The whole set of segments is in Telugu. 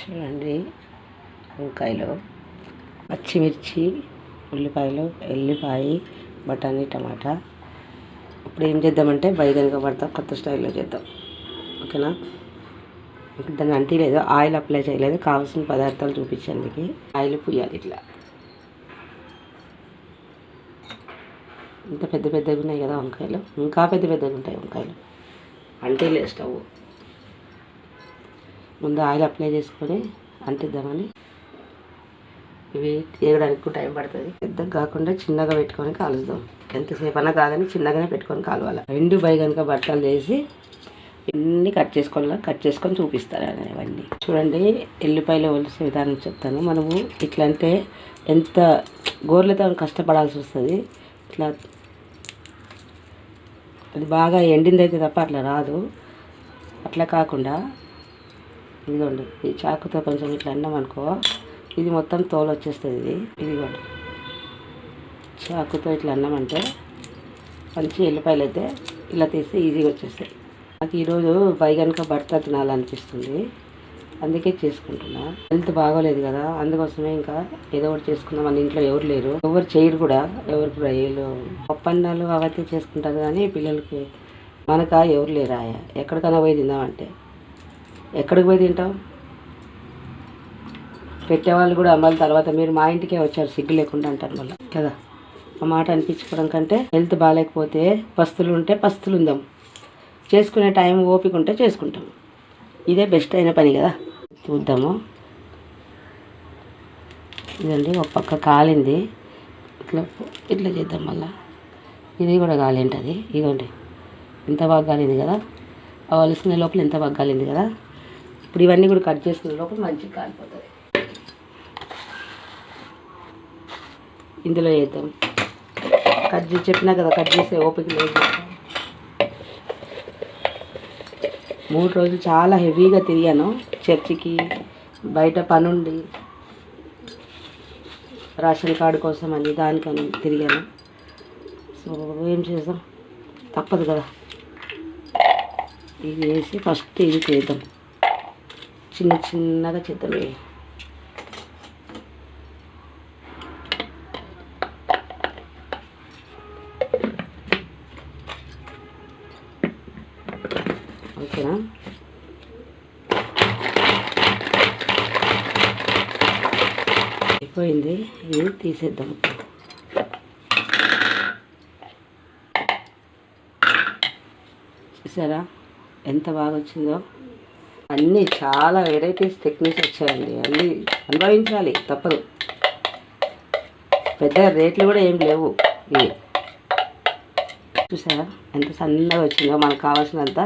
చూడండి, వంకాయలు, పచ్చిమిర్చి, ఉల్లిపాయలు, ఎల్లిపాయ, బఠానీ, టమాటా. ఇప్పుడు ఏం చేద్దామంటే బైగన్గా పడతాం, కొత్త స్టైల్లో చేద్దాం. ఓకేనా? దాన్ని అంటీ లేదు, ఆయిల్ అప్లై చేయలేదు. కావాల్సిన పదార్థాలు చూపించాను మీకు. ఆయిల్ పుయ్యాలి ఇట్లా. ఇంత పెద్ద పెద్దగా ఉన్నాయి కదా వంకాయలు, ఇంకా పెద్ద పెద్దగా ఉంటాయి వంకాయలు. అంటే లేదు స్టవ్ ముందు ఆయిల్ అప్లై చేసుకొని అంటిద్దామని. ఇవి తీయడానికి కూడా టైం పడుతుంది. పెద్దగా కాకుండా చిన్నగా పెట్టుకొని కాలుద్దాం. ఎంతసేపు అన్నా కాదని చిన్నగానే పెట్టుకొని కాలవాలి. 2 బైగన్గా బట్టలు చేసి ఇన్ని కట్ చేసుకొని చూపిస్తారు ఇవన్నీ. చూడండి, ఎల్లిపాయలు ఒలిసే విధానం చెప్తాను. మనము ఇట్లా అంటే ఎంత గోర్లతో కష్టపడాల్సి వస్తుంది. ఇట్లా అది బాగా ఎండిందైతే తప్ప అట్లా రాదు. అట్లా కాకుండా ఇదిగోండి, ఈ చాకుతో కొంచెం ఇట్లా అన్నామనుకో ఇది మొత్తం తోలు వచ్చేస్తుంది. ఇదిగోండి, చాకుతో ఇట్లా అన్నామంటే మంచి ఎల్లిపాయలు అయితే ఇలా తీస్తే ఈజీగా వచ్చేస్తాయి. నాకు ఈరోజు బైగన్గా భర్త తినాలనిపిస్తుంది, అందుకే చేసుకుంటున్నా. హెల్త్ బాగోలేదు కదా, అందుకోసమే ఇంకా ఏదో ఒకటి చేసుకుందాం. మన ఇంట్లో ఎవరు లేరు, ఎవరు చేయరు కూడా, ఎవరు కూడా ఏళ్ళు పప్పన్నాలు అవైతే చేసుకుంటారు కానీ పిల్లలకి మనకా ఎవరు లేరా. ఎక్కడికైనా పోయి తిందామంటే ఎక్కడికి పోయి తింటాం? పెట్టేవాళ్ళు కూడా మళ్ళీ తర్వాత మీరు మా ఇంటికే వచ్చారు సిగ్గు లేకుండా అంటారు మళ్ళీ కదా. ఆ మాట అనిపించుకోవడం కంటే హెల్త్ బాగాలేకపోతే పస్తులు ఉంటే పస్తులు ఉందాం, చేసుకునే టైం ఓపిక ఉంటే చేసుకుంటాం. ఇదే బెస్ట్ అయిన పని కదా. చూద్దాము. ఇదండి, ఒక పక్క కాలింది. ఇట్లా చేద్దాం. మళ్ళీ ఇది కూడా కాలింటుంది. ఇదిగోండి, ఎంత బాగా కాలింది కదా. ఆ వలుసుకునే లోపల ఎంత బాగా కాలింది కదా. ఇప్పుడు ఇవన్నీ కూడా కట్ చేసుకునే లోపల మంచిగా కాలిపోతుంది. ఇందులో వేద్దాం. కట్ చేసి చెప్పినా కదా, కట్ చేసే ఓపిక లేదు. 3 రోజులు చాలా హెవీగా తిరిగాను. చర్చికి, బయట పనుండి, రేషన్ కార్డు కోసం అని దానికని తిరిగాను. సో ఏం చేద్దాం, తప్పదు కదా. ఇది వేసి ఫస్ట్ ఇది చేద్దాం, చిన్న చిన్నగా చేద్దాం. ఓకేనా? అయిపోయింది, ఇది తీసేద్దాం. చూసారా ఎంత బాగా వచ్చిందో. అన్నీ చాలా వెరైటీస్ టెక్నిక్స్ వచ్చాయండి. అన్నీ అనుభవించాలి, తప్పదు. పెద్ద రేట్లు కూడా ఏం లేవు ఇవి. చూసారా ఎంత సన్నగా వచ్చిందో, మనకు కావాల్సినంత.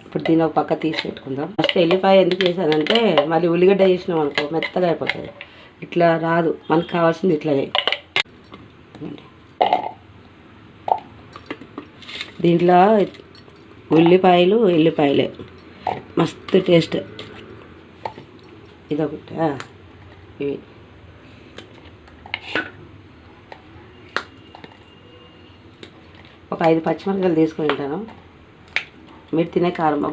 ఇప్పుడు దీని ఒక పక్క తీసి పెట్టుకుందాం. ఫస్ట్ ఎల్లిపాయ ఎందుకు చేశానంటే మళ్ళీ ఉల్లిగడ్డ చేసినాం అనుకో మెత్తగా అయిపోతుంది. ఇట్లా రాదు, మనకు కావాల్సింది ఇట్లనే. దీంట్లో ఉల్లిపాయలు, ఎల్లిపాయలే మస్తు టేస్ట్. ఇదొకటి. ఇవి ఒక 5 పచ్చిమిరపకాయలు తీసుకొని ఉంటాను. మీరు తినే కారం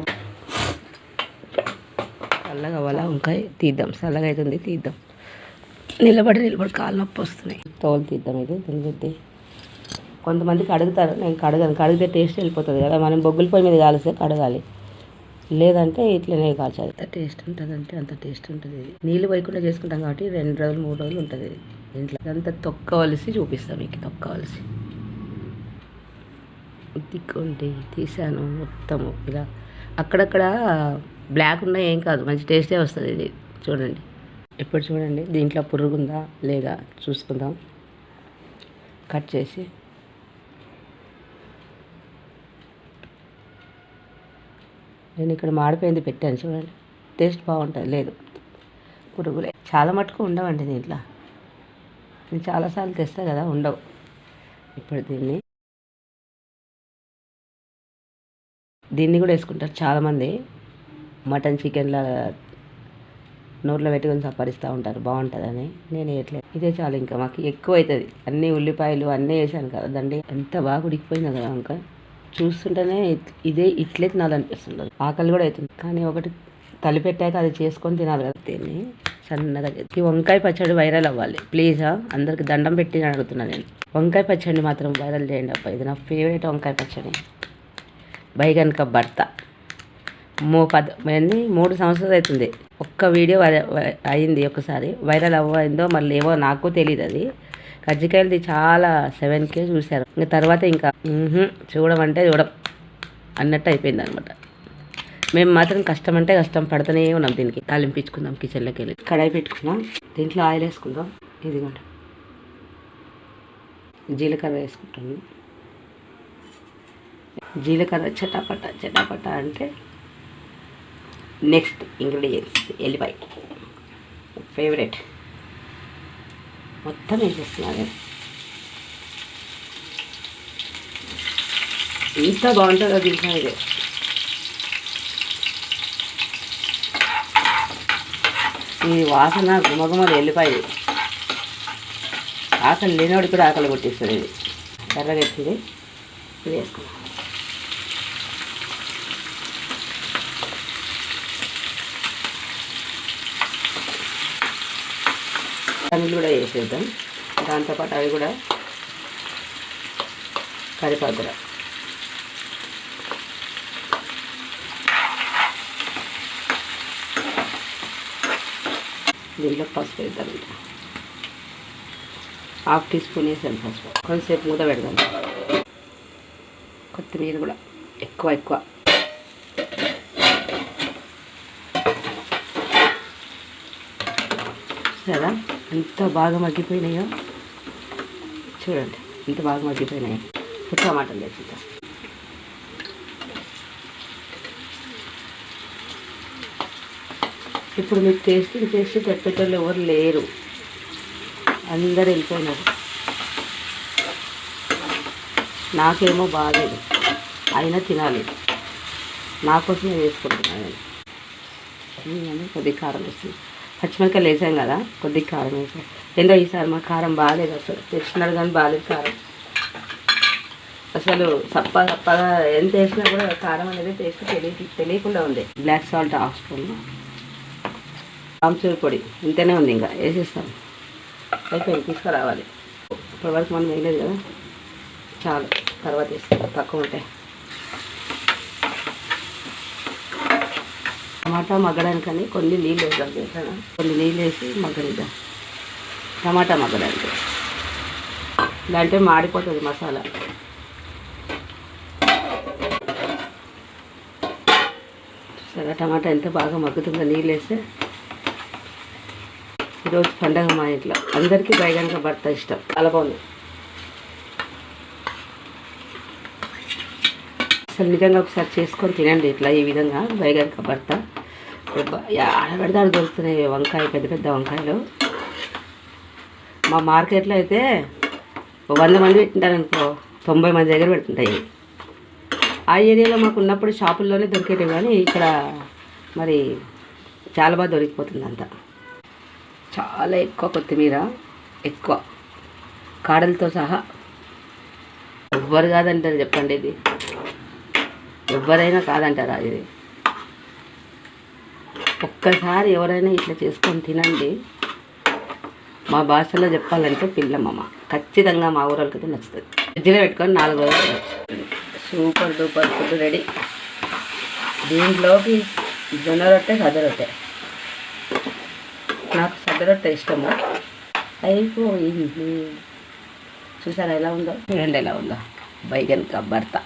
చల్లగా అవ్వాలా. వంకాయ తీద్దాం, చల్లగా అవుతుంది, తీద్దాం. నిలబడి కాలు నొప్పి వస్తున్నాయి. తోలు తీద్దాం. ఇది తినబుద్ది. కొంతమందికి అడుగుతారు, నేను కడిగితే టేస్ట్ వెళ్ళిపోతుంది కదా. మనం బొగ్గుల పొయ్యి మీద కాలిస్తే కడగాలి, లేదంటే ఇట్లనే కాల్చాలి. ఎంత టేస్ట్ ఉంటుంది అంటే అంత టేస్ట్ ఉంటుంది. ఇది నీళ్ళు పోయకుండా చేసుకుంటాం కాబట్టి 2 రోజులు 3 రోజులు ఉంటుంది ఇంట్లో. అంతా తొక్కవలసి చూపిస్తాం మీకు. తొక్కవలసి తిక్కుంటే తీసాను మొత్తము. ఇలా అక్కడక్కడ బ్లాక్ ఉన్నా ఏం కాదు, మంచి టేస్టే వస్తుంది ఇది. చూడండి, ఇప్పుడు చూడండి దీంట్లో పురుగుందా లేదా చూసుకుందాం. కట్ చేసి నేను ఇక్కడ మాడిపోయింది పెట్టాను చూడండి. టేస్ట్ బాగుంటుంది. లేదు, పురుగులే చాలా మటుకు ఉండవండి దీంట్లో. నేను చాలాసార్లు తెస్తా కదా, ఉండవు. ఇప్పుడు దీన్ని కూడా వేసుకుంటారు చాలామంది. మటన్, చికెన్లా నోట్లో పెట్టుకొని సంపరిస్తూ ఉంటారు, బాగుంటుందని. నేను వేయట్లేదు. ఇదే చాలు, ఇంకా మాకు ఎక్కువ అవుతుంది. అన్నీ ఉల్లిపాయలు అన్నీ వేసాను కదా దండి. ఎంత బాగా ఉడికిపోయింది కదా. ఇంకా చూస్తుంటేనే ఇట్లే తినాలనిపిస్తుంది. ఆకలి కూడా అవుతుంది. కానీ ఒకటి కలిపెట్టాక అది చేసుకొని తినాలి కదా. దీన్ని సన్నగా ఈ వంకాయ పచ్చడి వైరల్ అవ్వాలి ప్లీజ్. అందరికి దండం పెట్టి అడుగుతున్నాను నేను. వంకాయ పచ్చడి మాత్రం వైరల్ చేయండి అబ్బా. ఇది నా ఫేవరెట్ వంకాయ పచ్చడి. బైగన్ కా భర్త 3 సంవత్సరాలు అవుతుంది. ఒక్క వీడియో అయింది ఒకసారి, వైరల్ అవ్వయిందో మళ్ళీ ఏమో నాకు తెలియదు. అది కజ్జికాయలది చాలా 7K చూశారు. ఇంకా తర్వాత ఇంకా చూడమంటే చూడం అన్నట్టు అయిపోయింది అనమాట. మేము మాత్రం కష్టం అంటే కష్టం పడుతూనే ఉన్నాం. దీనికి తాలింపించుకుందాం. కిచెన్లోకి వెళ్ళి కడాయి పెట్టుకుందాం. దీంట్లో ఆయిల్ వేసుకుందాం. ఇదిగోండి జీలకర్ర వేసుకుంటాను. జీలకర్ర చటాపట అంటే నెక్స్ట్ ఇంగ్రీడియంట్స్ ఎల్లిపాయ ఫేవరెట్ మొత్తం వేసేస్తున్నారు. ఎంత బాగుంటుందో తెలుసా ఇది. ఈ వాసన గుమగుమలు ఎల్లిపాయది. ఆకలి లేనివాడికి కూడా ఆకలి కొట్టిస్తుంది. ఇది ఎర్రగా ఎత్తింది. ఇది వేసుకున్నాం. పన్నీళ్ళు కూడా వేసేద్దాం. దాంతోపాటు అవి కూడా కరివేపాకు కూడా. దీంట్లో పసుపు వేద్దాం. 1/2 టీ స్పూన్ వేసాను పసుపు. కొంచెంసేపు మూత పెడదాం. కొత్తిమీర కూడా ఎక్కువ కదా. ఎంత బాగా మగ్గిపోయినాయో చూడండి. ఎంత బాగా మగ్గిపోయినాయో. టమాటాలు వేసుకుంటాం. ఇప్పుడు మీకు టేస్టింగ్ చేసి పెట్టేటోళ్ళు ఎవరు లేరు. అందరు వెళ్ళిపోయినారు. నాకేమో బాగాలేదు, అయినా తినాలి. నా కోసమే వేసుకుంటున్నాను నేను. కొద్దిగా కారం వేస్తుంది. పచ్చిమిరకాయలు వేసాం కదా, కొద్దిగా కారం వేసాం. ఏందో ఈసారి మా కారం బాగాలేదు. అసలు తెచ్చినారు కానీ బాగాలేదు కారం. అసలు సప్పగా ఎంత వేసినా కూడా కారం అనేది టేస్ట్ తెలియకుండా ఉంది. Black salt 1/2 spoon. ఆమ్చూరు పొడి ఇంతనే ఉంది. ఇంకా వేసేస్తాం. అయిపోయింది. తీసుకురావాలి. ఇప్పటివరకు మనం వేయలేదు కదా, చాలు. తర్వాత వేస్తాం తక్కువ ఉంటాయి. టమాటా మగ్గడానికని కొన్ని నీళ్ళు వేద్దాం. తెలుసా, కొన్ని నీళ్ళు వేసి మగ్గనిద్దాం. టమాటా మగ్గడానికి లేదంటే మాడిపోతుంది మసాలా. సరే టమాటా ఎంత బాగా మగ్గుతుందో నీళ్ళు వేస్తే. ఈరోజు పండగ మా ఇంట్లో అందరికీ బైగన్ కా భర్త ఇష్టం. చాలా బాగుంది. అసలు నిజంగా ఒకసారి చేసుకొని తినండి ఇట్లా. ఈ విధంగా బైగన్ కా భర్త ఆడబెడతాడు దొరుకుతున్నాయి. వంకాయ పెద్ద పెద్ద వంకాయలు. మా మార్కెట్లో అయితే 100 మంది పెట్టింటారనుకో, 90 మంది దగ్గర పెడుతుంటాయి. ఆ ఏరియాలో మాకు ఉన్నప్పుడు షాపుల్లోనే దొరికేటివి, కానీ ఇక్కడ మరి చాలా బాగా దొరికిపోతుంది అంతా. చాలా ఎక్కువ కొత్తిమీర, ఎక్కువ కాడలతో సహా. ఎవ్వరు కాదంటారు చెప్పండి. ఇది ఎవరైనా కాదంటారా? ఇది ఒక్కసారి ఎవరైనా ఇట్లా చేసుకొని తినండి. మా భాషలో చెప్పాలంటే పిల్లమ్మ. ఖచ్చితంగా మా ఊరోళ్ళకైతే నచ్చుతుంది. ఫ్రిడ్జ్లో పెట్టుకొని 4 రోజులు సూపర్ డూపర్ ఫుడ్ రెడీ. దీంట్లోకి జొన్న రొట్టె, సద్ద రొట్టె. నాకు సద్ద రొట్టె ఇష్టము. అయిపోయింది. చూసారా ఎలా ఉందో? చూడండి ఎలా ఉందో బైగన్ కా భర్త.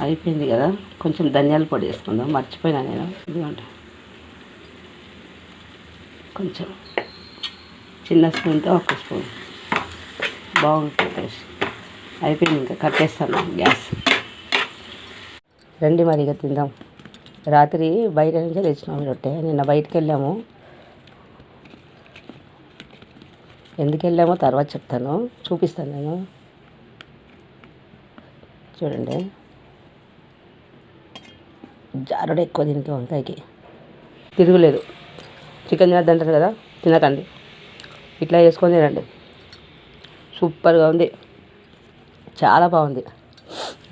అయిపోయింది కదా. కొంచెం ధనియాల పొడి వేసుకుందాం, మర్చిపోయినా నేను. ఇదిగోండి కొంచెం చిన్న స్పూన్తో 1 స్పూన్. బాగుంటుంది టేస్ట్. అయిపోయింది. ఇంకా కట్టేస్తాను గ్యాస్. రండి మరి ఇక తిందాం. రాత్రి బయట నుంచే తెచ్చినాము రొట్టె. నిన్న బయటకు వెళ్ళాము. ఎందుకు వెళ్ళామో తర్వాత చెప్తాను, చూపిస్తాను నేను. చూడండి జారుడు ఎక్కువ దీనికి. వంకాయకి తిరుగులేదు. చికెన్ తినద్దంటారు కదా, తినకండి. ఇట్లా చేసుకొని తినండి. సూపర్గా ఉంది. చాలా బాగుంది.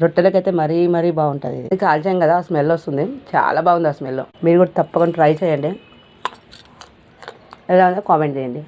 రొట్టెలకైతే మరీ బాగుంటుంది. ఇది కాల్చాం కదా, స్మెల్ వస్తుంది, చాలా బాగుంది ఆ స్మెల్. మీరు కూడా తప్పకుండా ట్రై చేయండి. ఎలా ఉందో కామెంట్ చేయండి.